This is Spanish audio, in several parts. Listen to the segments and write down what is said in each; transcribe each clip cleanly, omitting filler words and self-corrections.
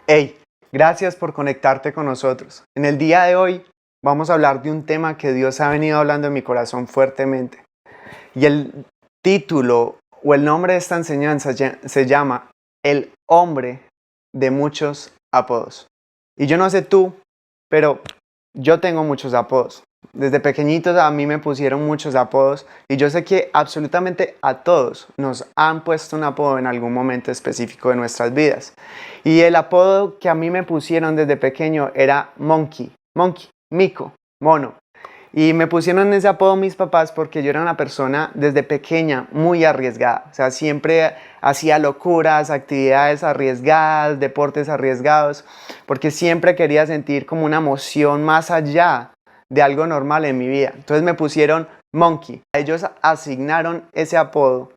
Hey, gracias por conectarte con nosotros. En el día de hoy vamos a hablar de un tema que Dios ha venido hablando en mi corazón fuertemente. Y el título o el nombre de esta enseñanza se llama El hombre de muchos apodos. Y yo no sé tú, pero yo tengo muchos apodos. Desde pequeñitos a mí me pusieron muchos apodos y yo sé que absolutamente a todos nos han puesto un apodo en algún momento específico de nuestras vidas. Y el apodo que a mí me pusieron desde pequeño era Monkey, mico, mono. Y me pusieron ese apodo mis papás porque yo era una persona desde pequeña muy arriesgada. O sea, siempre hacía locuras, actividades arriesgadas, deportes arriesgados, porque siempre quería sentir como una emoción más allá de algo normal en mi vida. Entonces me pusieron Monkey. Ellos asignaron ese apodo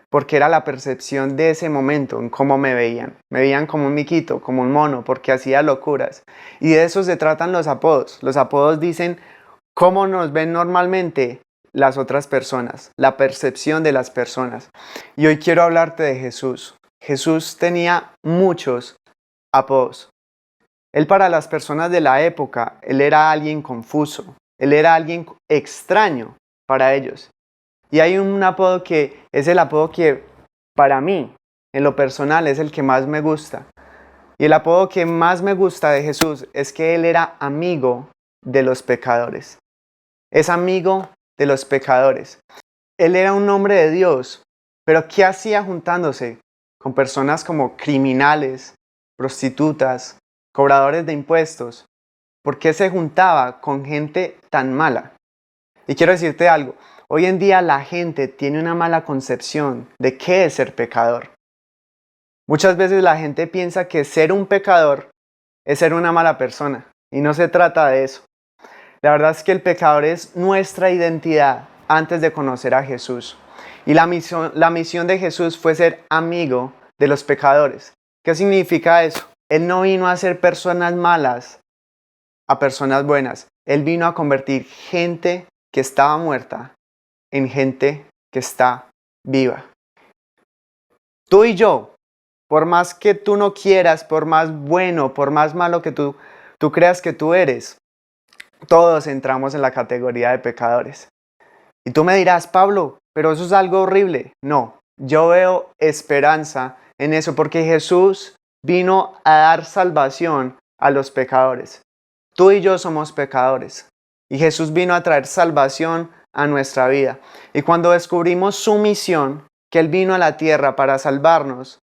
porque era la percepción de ese momento, en cómo me veían. Me veían como un miquito, como un mono, porque hacía locuras. Y de eso se tratan los apodos. Los apodos dicen cómo nos ven normalmente las otras personas, la percepción de las personas. Y hoy quiero hablarte de Jesús. Jesús tenía muchos apodos. Él para las personas de la época, él era alguien confuso, él era alguien extraño para ellos. Y hay un apodo que es el apodo que para mí, en lo personal, es el que más me gusta. Y el apodo que más me gusta de Jesús es que él era amigo de los pecadores. Es amigo de los pecadores. Él era un hombre de Dios, pero ¿qué hacía juntándose con personas como criminales, prostitutas, cobradores de impuestos? ¿Por qué se juntaba con gente tan mala? Y quiero decirte algo, hoy en día la gente tiene una mala concepción de qué es ser pecador. Muchas veces la gente piensa que ser un pecador es ser una mala persona, y no se trata de eso. La verdad es que el pecador es nuestra identidad antes de conocer a Jesús. Y la misión de Jesús fue ser amigo de los pecadores. ¿Qué significa eso? Él no vino a hacer personas malas a personas buenas. Él vino a convertir gente que estaba muerta en gente que está viva. Tú y yo, por más que tú no quieras, por más bueno, por más malo que tú creas que tú eres, todos entramos en la categoría de pecadores. Y tú me dirás, Pablo, pero eso es algo horrible. No, yo veo esperanza en eso porque Jesús vino a dar salvación a los pecadores. Tú y yo somos pecadores y Jesús vino a traer salvación a nuestra vida. Y cuando descubrimos su misión, que Él vino a la tierra para salvarnos,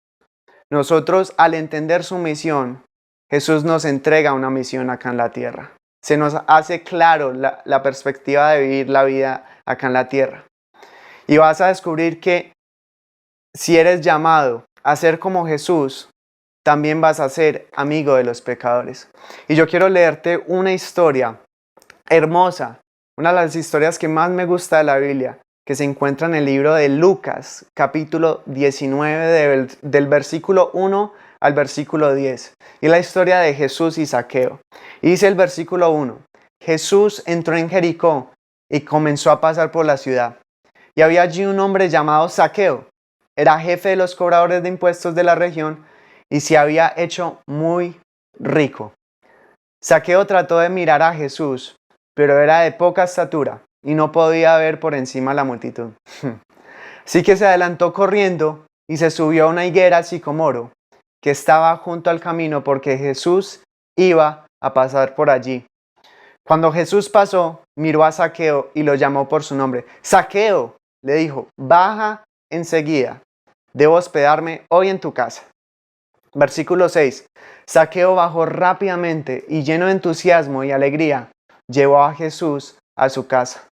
nosotros al entender su misión, Jesús nos entrega una misión acá en la tierra. Se nos hace claro la perspectiva de vivir la vida acá en la tierra. Y vas a descubrir que si eres llamado a ser como Jesús, también vas a ser amigo de los pecadores. Y yo quiero leerte una historia hermosa, una de las historias que más me gusta de la Biblia, que se encuentra en el libro de Lucas, capítulo 19, del versículo 1 al versículo 10. Y la historia de Jesús y Zaqueo. Y dice el versículo 1, Jesús entró en Jericó y comenzó a pasar por la ciudad. Y había allí un hombre llamado Zaqueo. Era jefe de los cobradores de impuestos de la región y se había hecho muy rico. Zaqueo trató de mirar a Jesús, pero era de poca estatura y no podía ver por encima la multitud. Así que se adelantó corriendo y se subió a una higuera sicomoro que estaba junto al camino porque Jesús iba a pasar por allí. Cuando Jesús pasó, miró a Zaqueo y lo llamó por su nombre. Zaqueo, le dijo, baja enseguida, debo hospedarme hoy en tu casa. Versículo 6. Zaqueo bajó rápidamente y lleno de entusiasmo y alegría, llevó a Jesús a su casa.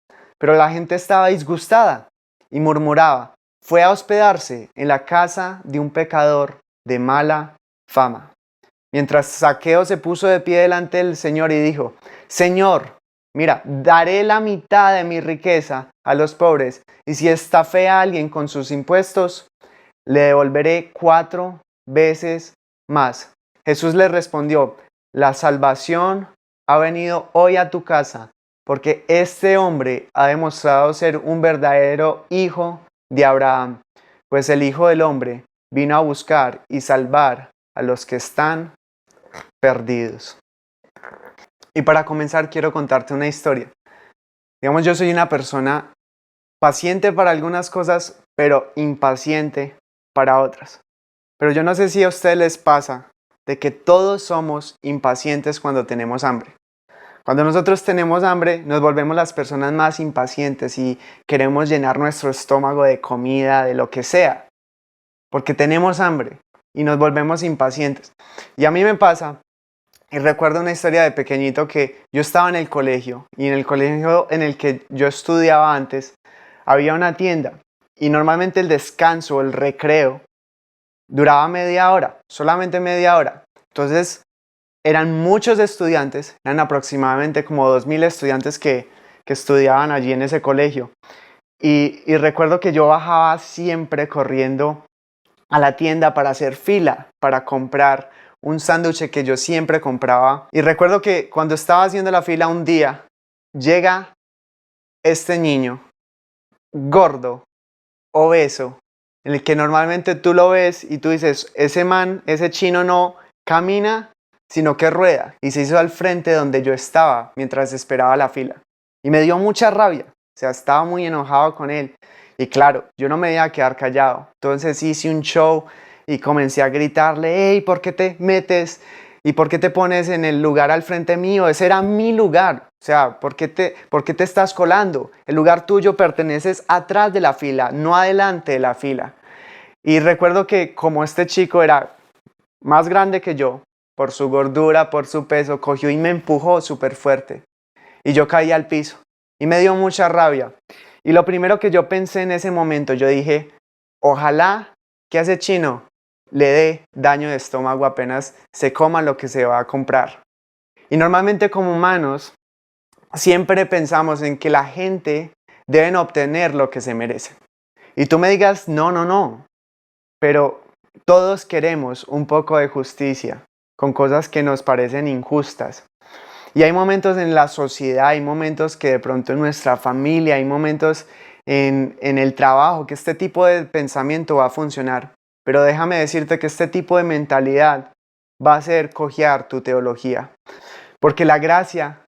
Pero la gente estaba disgustada y murmuraba, fue a hospedarse en la casa de un pecador de mala fama. Mientras Zaqueo se puso de pie delante del Señor y dijo, Señor, mira, daré la mitad de mi riqueza a los pobres y si estafé a alguien con sus impuestos, le devolveré 4 veces más. Jesús le respondió, la salvación ha venido hoy a tu casa porque este hombre ha demostrado ser un verdadero hijo de Abraham, pues el Hijo del Hombre vino a buscar y salvar a los que están perdidos. Y para comenzar quiero contarte una historia. Digamos, yo soy una persona paciente para algunas cosas, pero impaciente para otras. Pero yo no sé si a ustedes les pasa de que todos somos impacientes cuando tenemos hambre. Cuando nosotros tenemos hambre, nos volvemos las personas más impacientes y queremos llenar nuestro estómago de comida, de lo que sea, porque tenemos hambre y nos volvemos impacientes. Y a mí me pasa, y recuerdo una historia de pequeñito que yo estaba en el colegio, y en el colegio en el que yo estudiaba antes, había una tienda, y normalmente el descanso, el recreo, duraba media hora, solamente media hora. Entonces, eran muchos estudiantes, eran aproximadamente como 2000 estudiantes que estudiaban allí en ese colegio. Y recuerdo que yo bajaba siempre corriendo a la tienda para hacer fila, para comprar un sándwich que yo siempre compraba. Y recuerdo que cuando estaba haciendo la fila un día, llega este niño, gordo, obeso, en el que normalmente tú lo ves y tú dices, ese man, ese chino no camina, sino que rueda. Y se hizo al frente donde yo estaba mientras esperaba la fila. Y me dio mucha rabia, o sea, estaba muy enojado con él. Y claro, yo no me iba a quedar callado. Entonces hice un show y comencé a gritarle, hey, ¿por qué te metes? ¿Y por qué te pones en el lugar al frente mío? Ese era mi lugar. O sea, ¿por qué te estás colando? El lugar tuyo perteneces atrás de la fila, no adelante de la fila. Y recuerdo que como este chico era más grande que yo, por su gordura, por su peso, cogió y me empujó súper fuerte. Y yo caí al piso. Y me dio mucha rabia. Y lo primero que yo pensé en ese momento, yo dije, ojalá que a ese chino le dé daño de estómago apenas se coma lo que se va a comprar. Y normalmente como humanos siempre pensamos en que la gente debe obtener lo que se merece. Y tú me digas, no, no, no. Pero todos queremos un poco de justicia con cosas que nos parecen injustas. Y hay momentos en la sociedad, hay momentos que de pronto en nuestra familia, hay momentos en el trabajo que este tipo de pensamiento va a funcionar. Pero déjame decirte que este tipo de mentalidad va a hacer cojear tu teología. Porque la gracia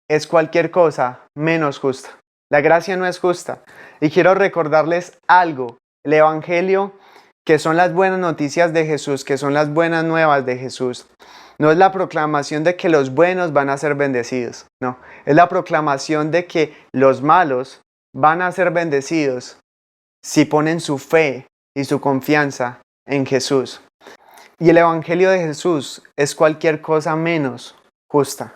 es cualquier cosa menos justa. La gracia no es justa. Y quiero recordarles algo. El Evangelio, que son las buenas noticias de Jesús, que son las buenas nuevas de Jesús, no es la proclamación de que los buenos van a ser bendecidos. No, es la proclamación de que los malos van a ser bendecidos si ponen su fe y su confianza en Jesús. Y el Evangelio de Jesús es cualquier cosa menos justa.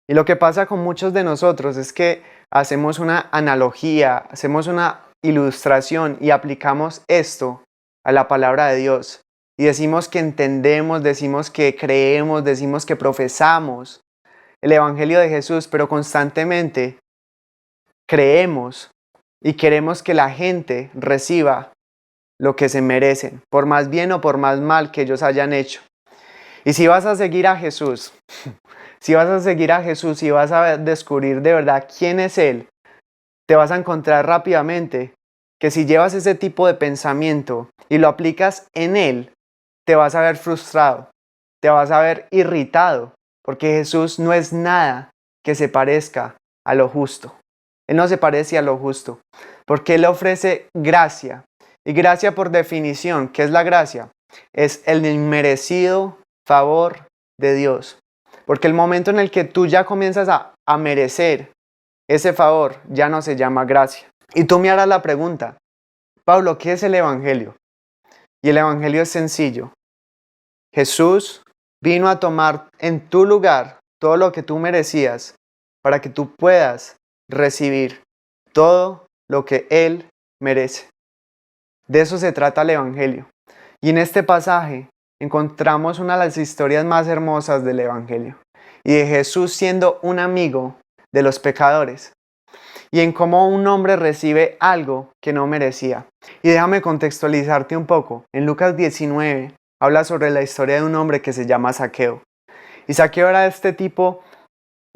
Y lo que pasa con muchos de nosotros es que hacemos una analogía, hacemos una ilustración y aplicamos esto a la palabra de Dios. Y decimos que entendemos, decimos que creemos, decimos que profesamos el Evangelio de Jesús, pero constantemente creemos y queremos que la gente reciba lo que se merecen, por más bien o por más mal que ellos hayan hecho. Y si vas a seguir a Jesús, si vas a seguir a Jesús y vas a descubrir de verdad quién es Él, te vas a encontrar rápidamente que si llevas ese tipo de pensamiento y lo aplicas en Él, te vas a ver frustrado, te vas a ver irritado, porque Jesús no es nada que se parezca a lo justo. Él no se parece a lo justo, porque Él ofrece gracia. Y gracia por definición, ¿qué es la gracia? Es el inmerecido favor de Dios. Porque el momento en el que tú ya comienzas a merecer ese favor, ya no se llama gracia. Y tú me harás la pregunta, Pablo, ¿qué es el Evangelio? Y el Evangelio es sencillo. Jesús vino a tomar en tu lugar todo lo que tú merecías para que tú puedas recibir todo lo que Él merece. De eso se trata el Evangelio. Y en este pasaje encontramos una de las historias más hermosas del Evangelio y de Jesús siendo un amigo de los pecadores y en cómo un hombre recibe algo que no merecía. Y déjame contextualizarte un poco. En Lucas 19 habla sobre la historia de un hombre que se llama Zaqueo. Y Zaqueo era este tipo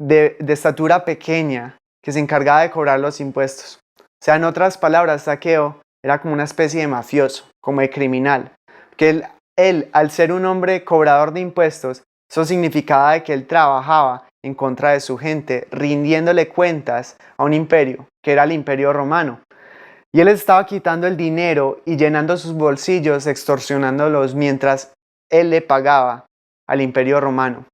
de estatura pequeña que se encargaba de cobrar los impuestos. O sea, en otras palabras, Zaqueo era como una especie de mafioso, como de criminal. Que él, al ser un hombre cobrador de impuestos, Eso significaba de que él trabajaba en contra de su gente, rindiéndole cuentas a un imperio, que era el imperio romano. Y él estaba quitando el dinero y llenando sus bolsillos, extorsionándolos mientras él le pagaba al imperio romano.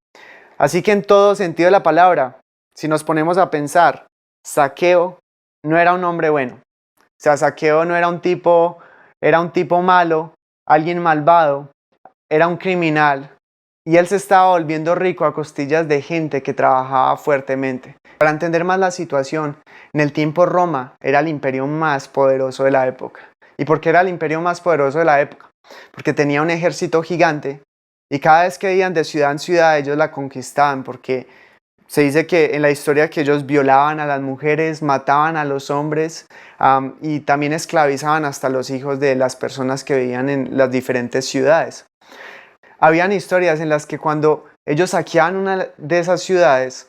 Así que en todo sentido de la palabra, si nos ponemos a pensar, Zaqueo no era un hombre bueno. O sea, Zaqueo no era un tipo malo, alguien malvado, era un criminal. Y él se estaba volviendo rico a costillas de gente que trabajaba fuertemente. Para entender más la situación, en el tiempo Roma era el imperio más poderoso de la época. ¿Y por qué era el imperio más poderoso de la época? Porque tenía un ejército gigante y cada vez que iban de ciudad en ciudad ellos la conquistaban, porque se dice que en la historia que ellos violaban a las mujeres, mataban a los hombres y también esclavizaban hasta los hijos de las personas que vivían en las diferentes ciudades. Habían historias en las que cuando ellos saqueaban una de esas ciudades,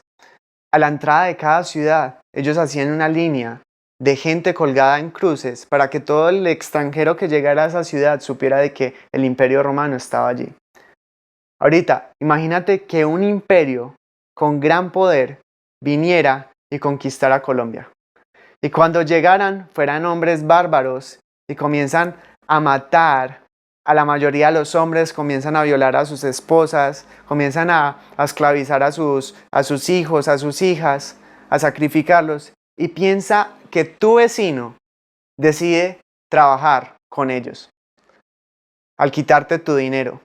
a la entrada de cada ciudad, ellos hacían una línea de gente colgada en cruces para que todo el extranjero que llegara a esa ciudad supiera de que el imperio romano estaba allí. Ahorita, imagínate que un imperio con gran poder viniera y conquistara Colombia. Y cuando llegaran, fueran hombres bárbaros y comienzan a matar a la mayoría de los hombres, comienzan a violar a sus esposas, comienzan a esclavizar a sus hijos, a sus hijas, a sacrificarlos. Y piensa que tu vecino decide trabajar con ellos al quitarte tu dinero.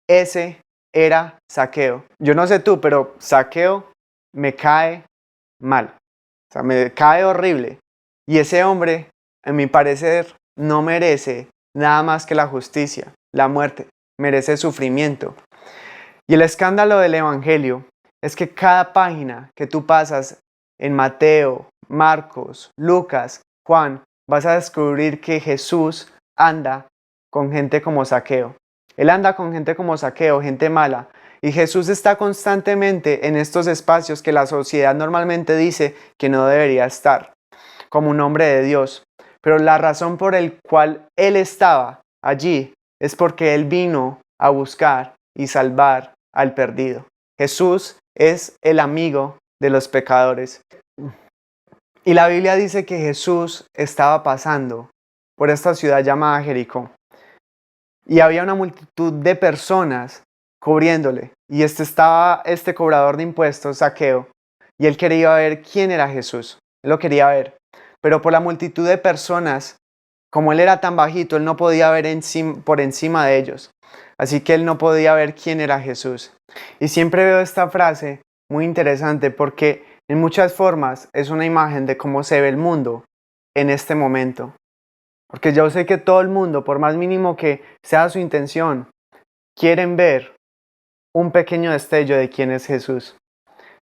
Ese era Zaqueo. Yo no sé tú, pero Zaqueo me cae mal. O sea, me cae horrible. Y ese hombre, en mi parecer, no merece nada más que la justicia, la muerte. Merece sufrimiento. Y el escándalo del Evangelio es que cada página que tú pasas en Mateo, Marcos, Lucas, Juan, vas a descubrir que Jesús anda con gente como Zaqueo. Él anda con gente como Zaqueo, gente mala. Y Jesús está constantemente en estos espacios que la sociedad normalmente dice que no debería estar, como un hombre de Dios. Pero la razón por la cual Él estaba allí es porque Él vino a buscar y salvar al perdido. Jesús es el amigo de los pecadores. Y la Biblia dice que Jesús estaba pasando por esta ciudad llamada Jericó. Y había una multitud de personas cubriéndole. Y estaba este cobrador de impuestos, Zaqueo, y él quería ver quién era Jesús. Él lo quería ver. Pero por la multitud de personas, como él era tan bajito, él no podía ver por encima de ellos. Así que él no podía ver quién era Jesús. Y siempre veo esta frase muy interesante porque en muchas formas es una imagen de cómo se ve el mundo en este momento. Porque yo sé que todo el mundo, por más mínimo que sea su intención, quieren ver un pequeño destello de quién es Jesús.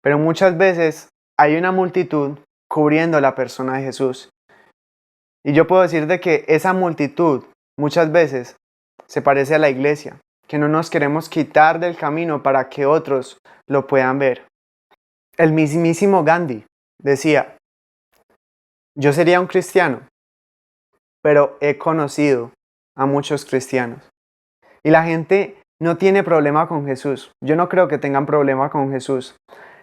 Pero muchas veces hay una multitud cubriendo la persona de Jesús. Y yo puedo decir de que esa multitud muchas veces se parece a la iglesia, que no nos queremos quitar del camino para que otros lo puedan ver. El mismísimo Gandhi decía, yo sería un cristiano, pero he conocido a muchos cristianos. Y la gente no tiene problema con Jesús. Yo no creo que tengan problema con Jesús.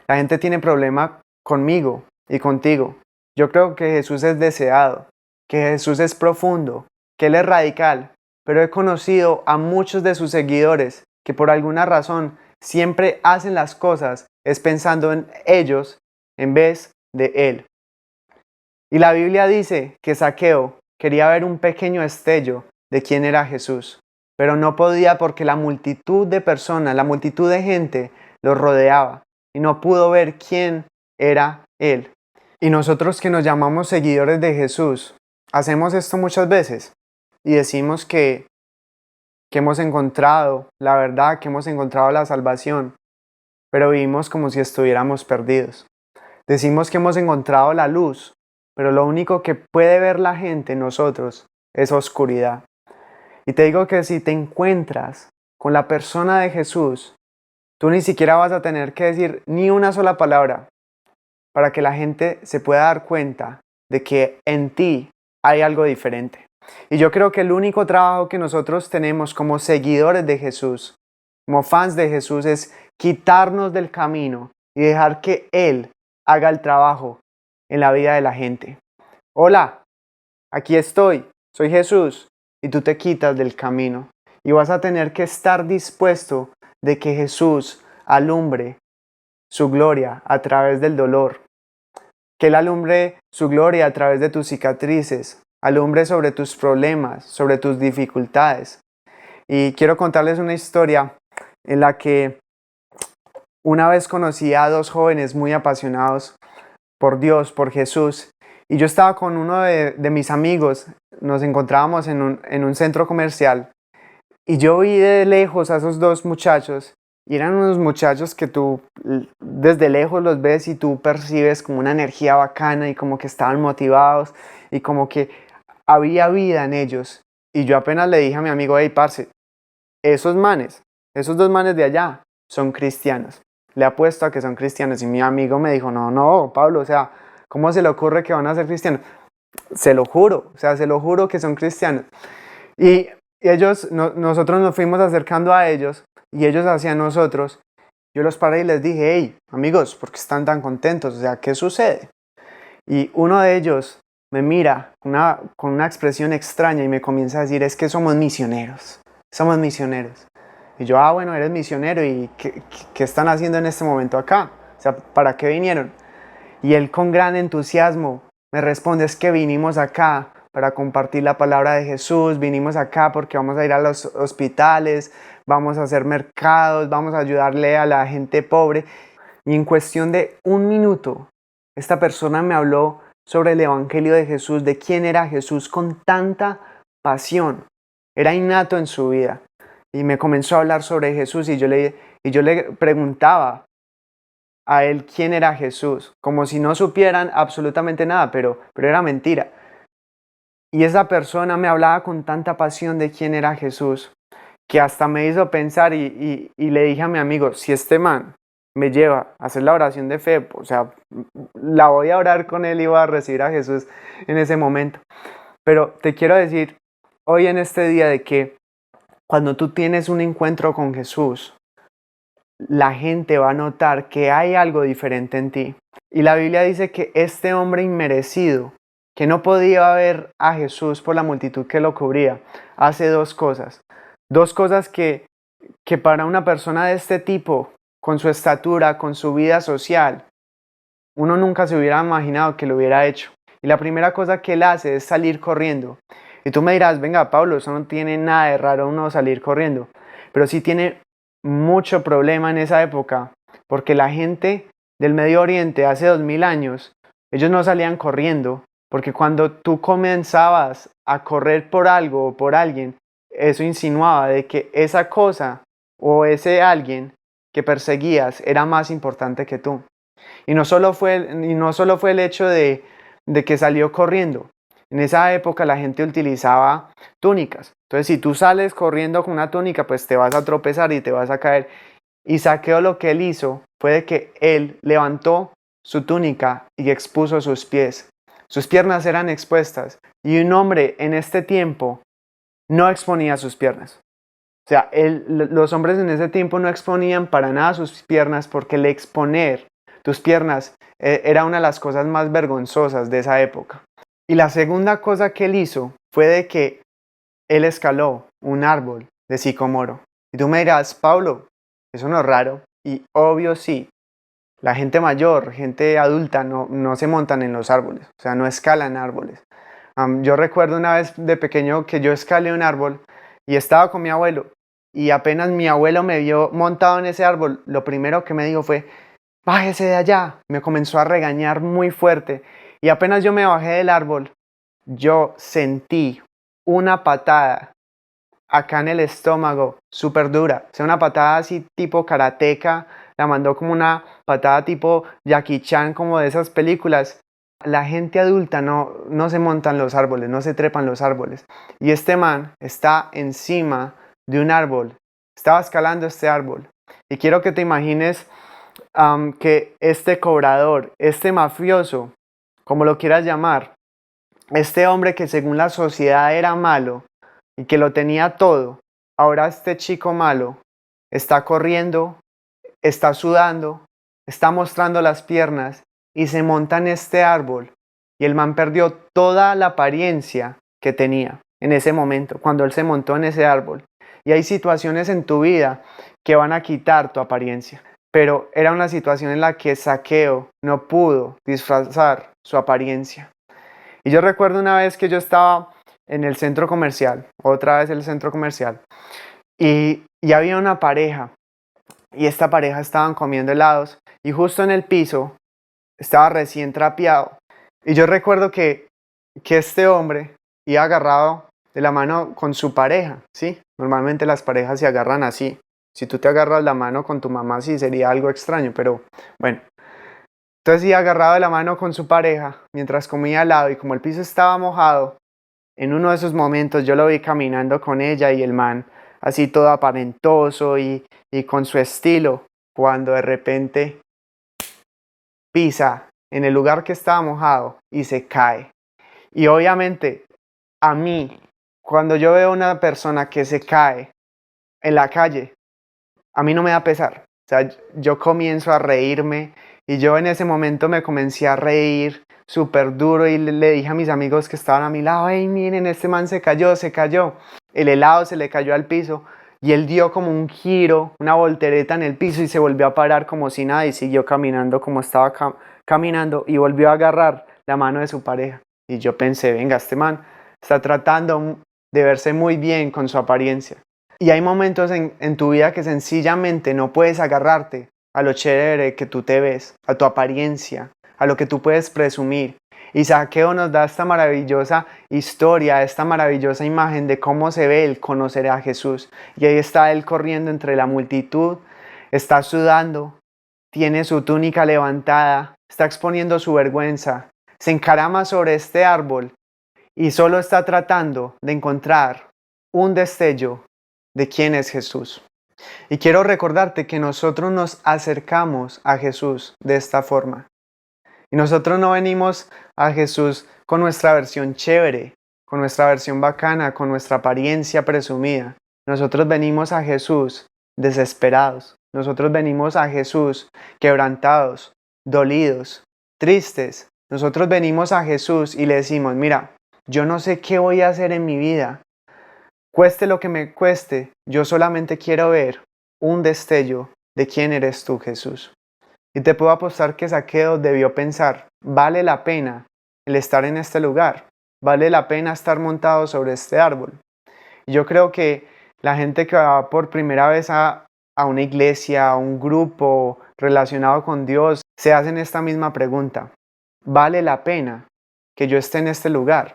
La gente tiene problema conmigo y contigo. Yo creo que Jesús es deseado, que Jesús es profundo, que Él es radical. Pero he conocido a muchos de sus seguidores que por alguna razón siempre hacen las cosas es pensando en ellos en vez de Él. Y la Biblia dice que Zaqueo quería ver un pequeño destello de quién era Jesús, pero no podía porque la multitud de personas, la multitud de gente lo rodeaba y no pudo ver quién era Él. Y nosotros que nos llamamos seguidores de Jesús, hacemos esto muchas veces y decimos que hemos encontrado la verdad, que hemos encontrado la salvación, pero vivimos como si estuviéramos perdidos. Decimos que hemos encontrado la luz, pero lo único que puede ver la gente en nosotros es oscuridad. Y te digo que si te encuentras con la persona de Jesús, tú ni siquiera vas a tener que decir ni una sola palabra para que la gente se pueda dar cuenta de que en ti hay algo diferente. Y yo creo que el único trabajo que nosotros tenemos como seguidores de Jesús, como fans de Jesús, es quitarnos del camino y dejar que Él haga el trabajo en la vida de la gente. Hola, aquí estoy, soy Jesús, y tú te quitas del camino. Y vas a tener que estar dispuesto de que Jesús alumbre su gloria a través del dolor. Que Él alumbre su gloria a través de tus cicatrices, alumbre sobre tus problemas, sobre tus dificultades. Y quiero contarles una historia en la que una vez conocí a dos jóvenes muy apasionados por Dios, por Jesús, y yo estaba con uno de mis amigos, nos encontrábamos en un centro comercial, y yo vi de lejos a esos dos muchachos, y eran unos muchachos que tú desde lejos los ves y tú percibes como una energía bacana y como que estaban motivados y como que había vida en ellos. Y yo apenas le dije a mi amigo, hey, parce, esos manes, esos dos manes de allá son cristianos. Le apuesto a que son cristianos. Y mi amigo me dijo, no, Pablo, o sea, ¿cómo se le ocurre que van a ser cristianos? Se lo juro, o sea, se lo juro que son cristianos. Y ellos, nosotros nos fuimos acercando a ellos y ellos hacia nosotros. Yo los paré y les dije, hey, amigos, ¿por qué están tan contentos? O sea, ¿qué sucede? Y uno de ellos me mira con una expresión extraña y me comienza a decir, es que somos misioneros. Y yo, bueno, eres misionero, ¿y qué están haciendo en este momento acá? O sea, ¿para qué vinieron? Y él con gran entusiasmo me responde, es que vinimos acá para compartir la palabra de Jesús, vinimos acá porque vamos a ir a los hospitales, vamos a hacer mercados, vamos a ayudarle a la gente pobre. Y en cuestión de un minuto, esta persona me habló sobre el Evangelio de Jesús, de quién era Jesús con tanta pasión. Era innato en su vida. Y me comenzó a hablar sobre Jesús y yo le preguntaba a él quién era Jesús, como si no supieran absolutamente nada, pero era mentira. Y esa persona me hablaba con tanta pasión de quién era Jesús, que hasta me hizo pensar y le dije a mi amigo, si este man me lleva a hacer la oración de fe, o sea, la voy a orar con él y voy a recibir a Jesús en ese momento. Pero te quiero decir hoy en este día de que cuando tú tienes un encuentro con Jesús, la gente va a notar que hay algo diferente en ti. Y la Biblia dice que este hombre inmerecido, que no podía ver a Jesús por la multitud que lo cubría, hace dos cosas. Dos cosas que para una persona de este tipo, con su estatura, con su vida social, uno nunca se hubiera imaginado que lo hubiera hecho. Y la primera cosa que él hace es salir corriendo. Y tú me dirás, venga Pablo, eso no tiene nada de raro uno salir corriendo. Pero sí tiene mucho problema en esa época, porque la gente del Medio Oriente hace 2000 años, ellos no salían corriendo, porque cuando tú comenzabas a correr por algo o por alguien, eso insinuaba de que esa cosa o ese alguien que perseguías era más importante que tú. Y no solo fue el hecho de que salió corriendo. En esa época la gente utilizaba túnicas. Entonces, si tú sales corriendo con una túnica, pues te vas a tropezar y te vas a caer. Y Zaqueo lo que él hizo fue que él levantó su túnica y expuso sus pies. Sus piernas eran expuestas. Y un hombre en este tiempo no exponía sus piernas. O sea, los hombres en ese tiempo no exponían para nada sus piernas porque el exponer tus piernas era una de las cosas más vergonzosas de esa época. Y la segunda cosa que él hizo fue de que él escaló un árbol de sicomoro. Y tú me dirás, Pablo, eso no es raro. Y obvio sí, la gente mayor, gente adulta no se montan en los árboles, o sea, no escalan árboles. Yo recuerdo una vez de pequeño que yo escalé un árbol y estaba con mi abuelo. Y apenas mi abuelo me vio montado en ese árbol, lo primero que me dijo fue, bájese de allá. Me comenzó a regañar muy fuerte. Y apenas yo me bajé del árbol, yo sentí una patada acá en el estómago, súper dura. O sea, una patada así tipo karateca. La mandó como una patada tipo Jackie Chan, como de esas películas. La gente adulta no se montan los árboles, no se trepan los árboles. Y este man está encima de un árbol. Estaba escalando este árbol. Y quiero que te imagines que este cobrador, este mafioso, como lo quieras llamar, este hombre que según la sociedad era malo y que lo tenía todo, ahora este chico malo está corriendo está sudando, está mostrando las piernas y se monta en este árbol. Y el man perdió toda la apariencia que tenía en ese momento, cuando él se montó en ese árbol. Y hay situaciones en tu vida que van a quitar tu apariencia. Pero era una situación en la que Zaqueo no pudo disfrazar su apariencia. Y yo recuerdo una vez que yo estaba en el centro comercial, otra vez el centro comercial, y había una pareja, y esta pareja estaban comiendo helados, y justo en el piso estaba recién trapeado. Y yo recuerdo que este hombre iba agarrado de la mano con su pareja, ¿sí? Normalmente las parejas se agarran así. Si tú te agarras la mano con tu mamá, sí sería algo extraño, pero bueno. Entonces iba agarrado de la mano con su pareja mientras comía helado, y como el piso estaba mojado, en uno de esos momentos yo lo vi caminando con ella y el man así todo aparentoso y con su estilo, cuando de repente pisa en el lugar que estaba mojado y se cae. Y obviamente a mí, cuando yo veo una persona que se cae en la calle, a mí no me da pesar. O sea, yo comienzo a reírme, y yo en ese momento me comencé a reír súper duro, y le dije a mis amigos que estaban a mi lado: hey, miren, este man se cayó, se cayó. El helado se le cayó al piso y él dio como un giro, una voltereta en el piso, y se volvió a parar como si nada y siguió caminando como estaba caminando, y volvió a agarrar la mano de su pareja. Y yo pensé: venga, este man está tratando de verse muy bien con su apariencia. Y hay momentos en tu vida que sencillamente no puedes agarrarte a lo chévere que tú te ves, a tu apariencia, a lo que tú puedes presumir. Y Zaqueo nos da esta maravillosa historia, esta maravillosa imagen de cómo se ve el conocer a Jesús. Y ahí está él corriendo entre la multitud, está sudando, tiene su túnica levantada, está exponiendo su vergüenza, se encarama sobre este árbol y solo está tratando de encontrar un destello de quién es Jesús. Y quiero recordarte que nosotros nos acercamos a Jesús de esta forma. Y nosotros no venimos a Jesús con nuestra versión chévere, con nuestra versión bacana, con nuestra apariencia presumida. Nosotros venimos a Jesús desesperados. Nosotros venimos a Jesús quebrantados, dolidos, tristes. Nosotros venimos a Jesús y le decimos: mira, yo no sé qué voy a hacer en mi vida. Cueste lo que me cueste, yo solamente quiero ver un destello de quién eres tú, Jesús. Y te puedo apostar que Zaqueo debió pensar: vale la pena el estar en este lugar, vale la pena estar montado sobre este árbol. Y yo creo que la gente que va por primera vez a una iglesia, a un grupo relacionado con Dios, se hacen esta misma pregunta: ¿vale la pena que yo esté en este lugar?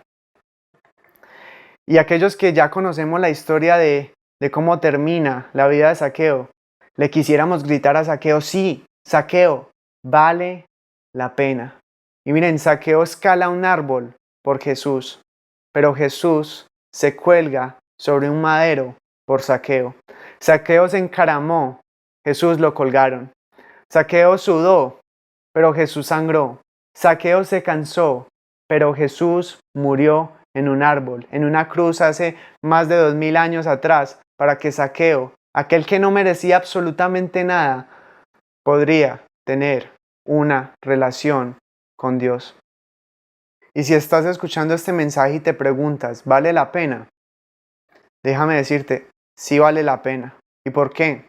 Y aquellos que ya conocemos la historia de cómo termina la vida de Zaqueo, le quisiéramos gritar a Zaqueo: sí, Zaqueo, vale la pena. Y miren, Zaqueo escala un árbol por Jesús, pero Jesús se cuelga sobre un madero por Zaqueo. Zaqueo se encaramó, Jesús lo colgaron. Zaqueo sudó, pero Jesús sangró. Zaqueo se cansó, pero Jesús murió en un árbol, en una cruz hace más de 2000 años atrás, para que Zaqueo, aquel que no merecía absolutamente nada, podría tener una relación con Dios. Y si estás escuchando este mensaje y te preguntas: ¿vale la pena? Déjame decirte: sí vale la pena. ¿Y por qué?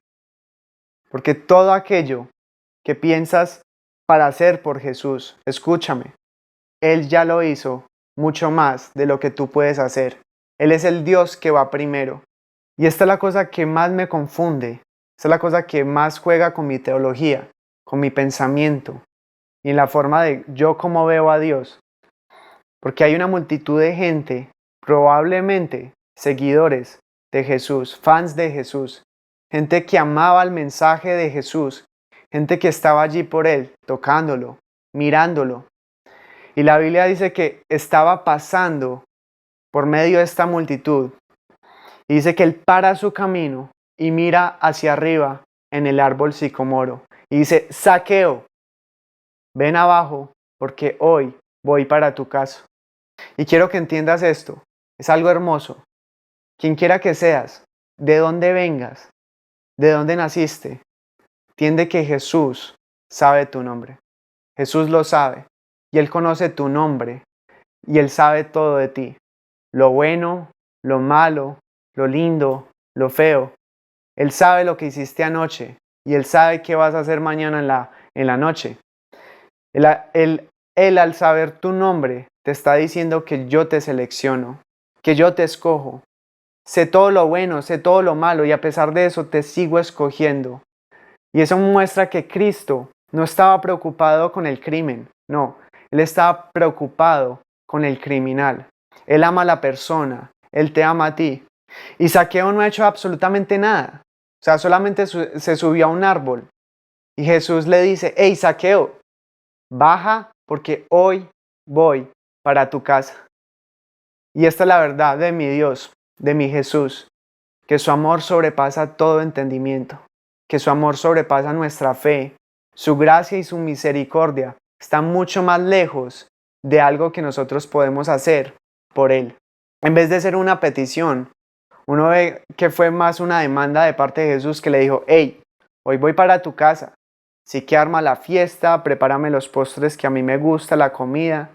Porque todo aquello que piensas para hacer por Jesús, escúchame, Él ya lo hizo mucho más de lo que tú puedes hacer. Él es el Dios que va primero. Y esta es la cosa que más me confunde. Esta es la cosa que más juega con mi teología, con mi pensamiento y en la forma de yo cómo veo a Dios. Porque hay una multitud de gente, probablemente seguidores de Jesús, fans de Jesús, gente que amaba el mensaje de Jesús, gente que estaba allí por Él, tocándolo, mirándolo. Y la Biblia dice que estaba pasando por medio de esta multitud. Y dice que Él para su camino y mira hacia arriba en el árbol sicomoro. Y dice: Zaqueo, ven abajo porque hoy voy para tu casa. Y quiero que entiendas esto. Es algo hermoso. Quien quiera que seas, de dónde vengas, de dónde naciste, entiende que Jesús sabe tu nombre. Jesús lo sabe y Él conoce tu nombre y Él sabe todo de ti. Lo bueno, lo malo, lo lindo, lo feo. Él sabe lo que hiciste anoche y Él sabe qué vas a hacer mañana en la noche. Él al saber tu nombre te está diciendo que yo te selecciono, que yo te escojo. Sé todo lo bueno, sé todo lo malo y a pesar de eso te sigo escogiendo. Y eso muestra que Cristo no estaba preocupado con el crimen, no, Él estaba preocupado con el criminal. Él ama a la persona, Él te ama a ti. Y Zaqueo no ha hecho absolutamente nada. O sea, solamente se subió a un árbol. Y Jesús le dice, hey Zaqueo, baja porque hoy voy para tu casa. Y esta es la verdad de mi Dios, de mi Jesús, que su amor sobrepasa todo entendimiento, que su amor sobrepasa nuestra fe, su gracia y su misericordia están mucho más lejos de algo que nosotros podemos hacer por Él. En vez de ser una petición, uno ve que fue más una demanda de parte de Jesús que le dijo, hey, hoy voy para tu casa, sí que arma la fiesta, prepárame los postres que a mí me gusta, la comida.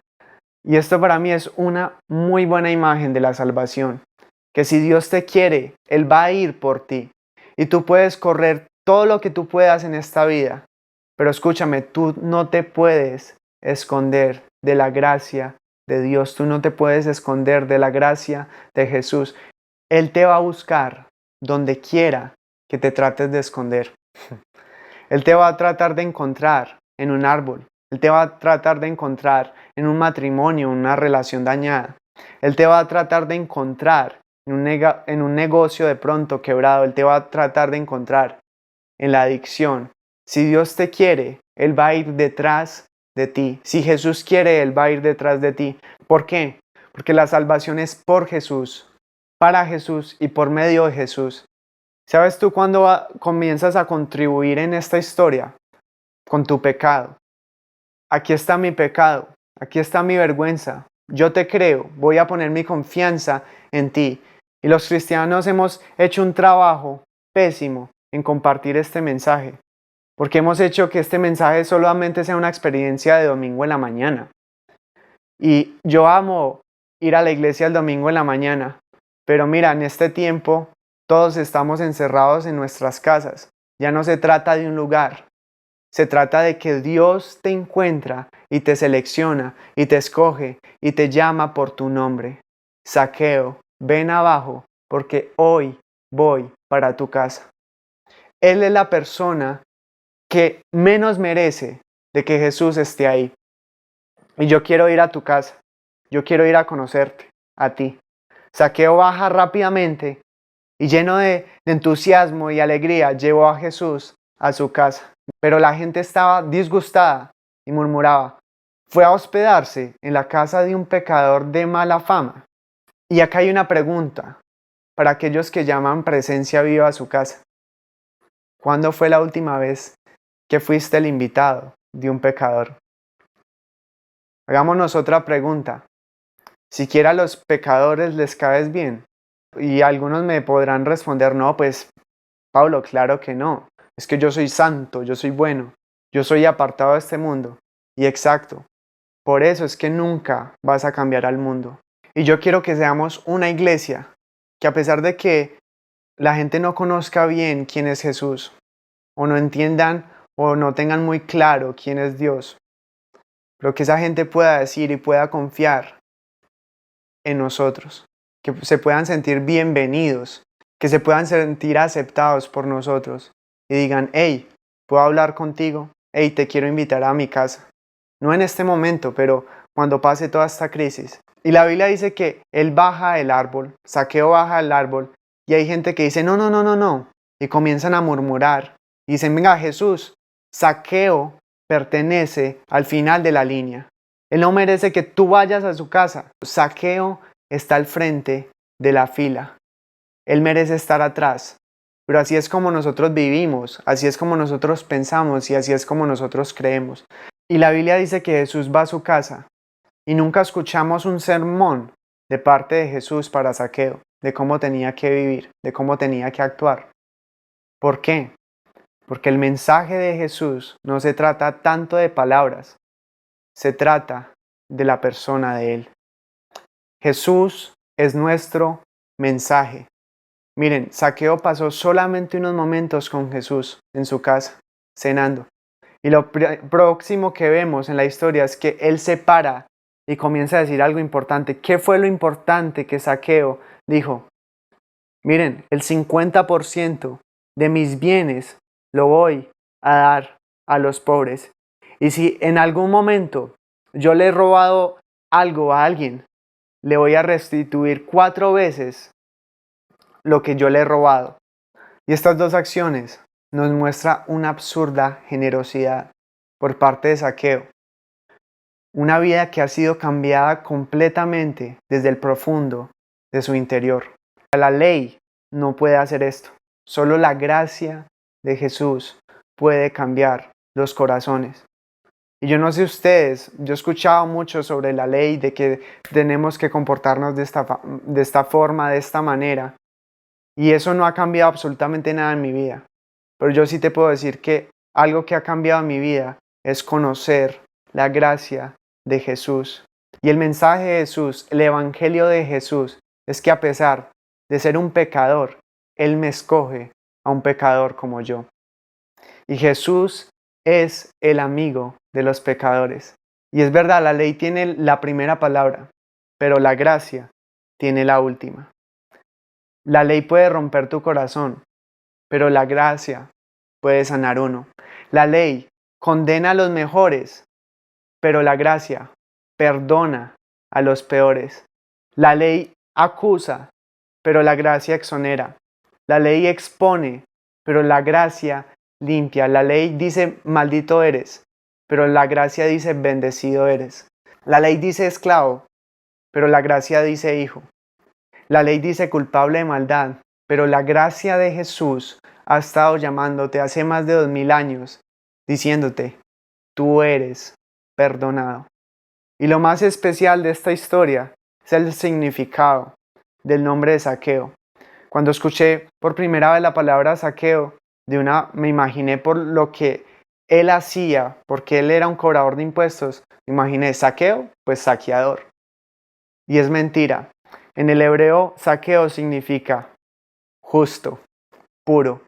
Y esto para mí es una muy buena imagen de la salvación, que si Dios te quiere, Él va a ir por ti. Y tú puedes correr todo lo que tú puedas en esta vida, pero escúchame, tú no te puedes esconder de la gracia de Dios, tú no te puedes esconder de la gracia de Jesús. Él te va a buscar donde quiera que te trates de esconder. Él te va a tratar de encontrar en un árbol. Él te va a tratar de encontrar en un matrimonio, en una relación dañada. Él te va a tratar de encontrar en un negocio de pronto quebrado. Él te va a tratar de encontrar en la adicción. Si Dios te quiere, Él va a ir detrás de ti. Si Jesús quiere, Él va a ir detrás de ti. ¿Por qué? Porque la salvación es por Jesús, para Jesús y por medio de Jesús. ¿Sabes tú cuándo comienzas a contribuir en esta historia? Con tu pecado. Aquí está mi pecado, aquí está mi vergüenza. Yo te creo, voy a poner mi confianza en ti. Y los cristianos hemos hecho un trabajo pésimo en compartir este mensaje, porque hemos hecho que este mensaje solamente sea una experiencia de domingo en la mañana. Y yo amo ir a la iglesia el domingo en la mañana, pero mira, en este tiempo todos estamos encerrados en nuestras casas. Ya no se trata de un lugar, se trata de que Dios te encuentra y te selecciona y te escoge y te llama por tu nombre. Zaqueo, ven abajo porque hoy voy para tu casa. Él es la persona que menos merece de que Jesús esté ahí. Y yo quiero ir a tu casa. Yo quiero ir a conocerte, a ti. Zaqueo baja rápidamente y lleno de entusiasmo y alegría llevó a Jesús a su casa. Pero la gente estaba disgustada y murmuraba, fue a hospedarse en la casa de un pecador de mala fama. Y acá hay una pregunta para aquellos que llaman presencia viva a su casa. ¿Cuándo fue la última vez que fuiste el invitado de un pecador? Hagámonos otra pregunta. ¿Siquiera a los pecadores les caes bien? Y algunos me podrán responder, no, pues Pablo, claro que no. Es que yo soy santo, yo soy bueno, yo soy apartado de este mundo. Y exacto, por eso es que nunca vas a cambiar al mundo. Y yo quiero que seamos una iglesia que a pesar de que la gente no conozca bien quién es Jesús, o no entiendan o no tengan muy claro quién es Dios, pero que esa gente pueda decir y pueda confiar en nosotros, que se puedan sentir bienvenidos, que se puedan sentir aceptados por nosotros y digan, hey, ¿puedo hablar contigo? Hey, te quiero invitar a mi casa. No en este momento, pero cuando pase toda esta crisis. Y la Biblia dice que él baja del árbol, Zaqueo baja del árbol, y hay gente que dice, no, no, no, no, no, y comienzan a murmurar. Y dicen, venga, Jesús, Zaqueo pertenece al final de la línea. Él no merece que tú vayas a su casa. Zaqueo está al frente de la fila. Él merece estar atrás. Pero así es como nosotros vivimos, así es como nosotros pensamos y así es como nosotros creemos. Y la Biblia dice que Jesús va a su casa y nunca escuchamos un sermón de parte de Jesús para Zaqueo, de cómo tenía que vivir, de cómo tenía que actuar. ¿Por qué? Porque el mensaje de Jesús no se trata tanto de palabras, se trata de la persona de Él. Jesús es nuestro mensaje. Miren, Zaqueo pasó solamente unos momentos con Jesús en su casa, cenando. Y lo próximo que vemos en la historia es que Él se para y comienza a decir algo importante. ¿Qué fue lo importante que Zaqueo dijo? Miren, el 50% de mis bienes lo voy a dar a los pobres. Y si en algún momento yo le he robado algo a alguien, le voy a restituir 4 veces lo que yo le he robado. Y estas dos acciones nos muestran una absurda generosidad por parte de Zaqueo. Una vida que ha sido cambiada completamente desde el profundo de su interior. La ley no puede hacer esto. Solo la gracia de Jesús puede cambiar los corazones. Y yo no sé ustedes, yo he escuchado mucho sobre la ley, de que tenemos que comportarnos de esta forma, de esta manera. Y eso no ha cambiado absolutamente nada en mi vida. Pero yo sí te puedo decir que algo que ha cambiado en mi vida es conocer la gracia de Jesús. Y el mensaje de Jesús, el evangelio de Jesús, es que a pesar de ser un pecador, Él me escoge a un pecador como yo. Y Jesús es el amigo de los pecadores. Y es verdad, la ley tiene la primera palabra, pero la gracia tiene la última. La ley puede romper tu corazón, pero la gracia puede sanar uno. La ley condena a los mejores, pero la gracia perdona a los peores. La ley acusa, pero la gracia exonera. La ley expone, pero la gracia limpia. La ley dice maldito eres, pero la gracia dice bendecido eres. La ley dice esclavo, pero la gracia dice hijo. La ley dice culpable de maldad, pero la gracia de Jesús ha estado llamándote hace más de 2000 años, diciéndote, tú eres perdonado. Y lo más especial de esta historia es el significado del nombre de Zaqueo. Cuando escuché por primera vez la palabra Zaqueo, me imaginé por lo que él hacía, porque él era un cobrador de impuestos. Me imaginé Zaqueo, pues saqueador. Y es mentira. En el hebreo, Zaqueo significa justo, puro.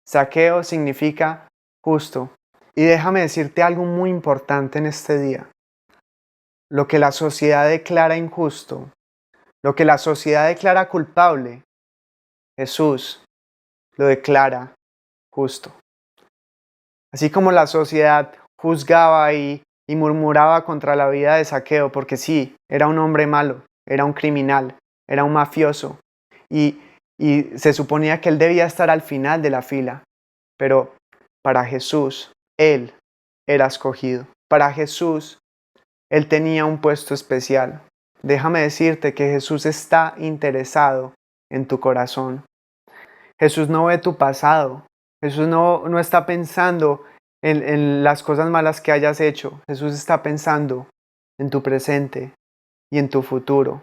Zaqueo significa justo. Y déjame decirte algo muy importante en este día. Lo que la sociedad declara injusto, lo que la sociedad declara culpable, Jesús lo declara justo. Así como la sociedad juzgaba y murmuraba contra la vida de Zaqueo, porque sí, era un hombre malo, era un criminal, era un mafioso, y se suponía que él debía estar al final de la fila, pero para Jesús, él era escogido. Para Jesús, él tenía un puesto especial. Déjame decirte que Jesús está interesado en tu corazón. Jesús no ve tu pasado. Jesús no está pensando en las cosas malas que hayas hecho. Jesús está pensando en tu presente y en tu futuro.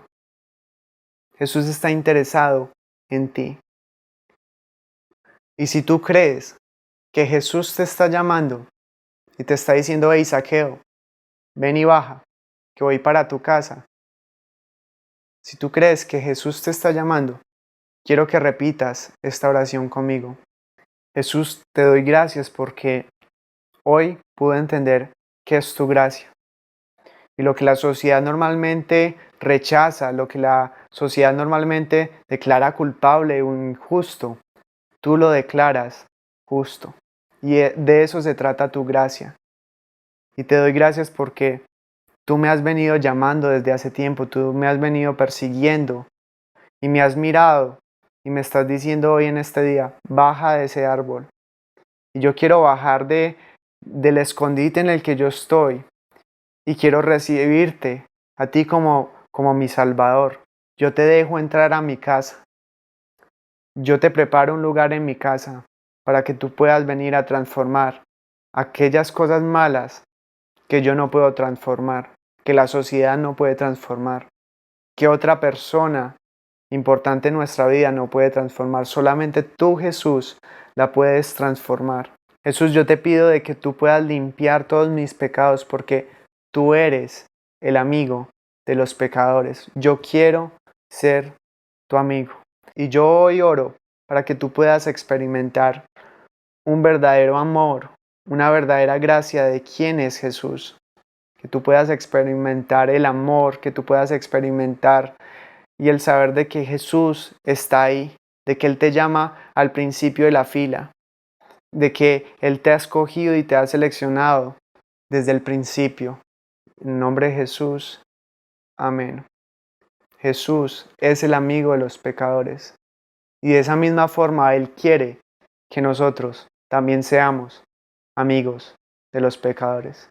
Jesús está interesado en ti. Y si tú crees que Jesús te está llamando y te está diciendo, hey, Zaqueo, ven y baja, que voy para tu casa. Si tú crees que Jesús te está llamando, quiero que repitas esta oración conmigo. Jesús, te doy gracias porque hoy pude entender qué es tu gracia. Y lo que la sociedad normalmente rechaza, lo que la sociedad normalmente declara culpable o injusto, tú lo declaras justo. Y de eso se trata tu gracia. Y te doy gracias porque tú me has venido llamando desde hace tiempo, tú me has venido persiguiendo y me has mirado y me estás diciendo hoy en este día, baja de ese árbol. Y yo quiero bajar del escondite en el que yo estoy y quiero recibirte a ti como mi Salvador. Yo te dejo entrar a mi casa. Yo te preparo un lugar en mi casa para que tú puedas venir a transformar aquellas cosas malas que yo no puedo transformar, que la sociedad no puede transformar, que otra persona importante en nuestra vida no puede transformar. Solamente tú, Jesús, la puedes transformar. Jesús, yo te pido de que tú puedas limpiar todos mis pecados porque tú eres el amigo de los pecadores. Yo quiero ser tu amigo. Y yo hoy oro para que tú puedas experimentar un verdadero amor, una verdadera gracia de quién es Jesús. Que tú puedas experimentar el amor, que tú puedas experimentar y el saber de que Jesús está ahí, de que Él te llama al principio de la fila, de que Él te ha escogido y te ha seleccionado desde el principio. En nombre de Jesús, amén. Jesús es el amigo de los pecadores y de esa misma forma Él quiere que nosotros también seamos amigos de los pecadores.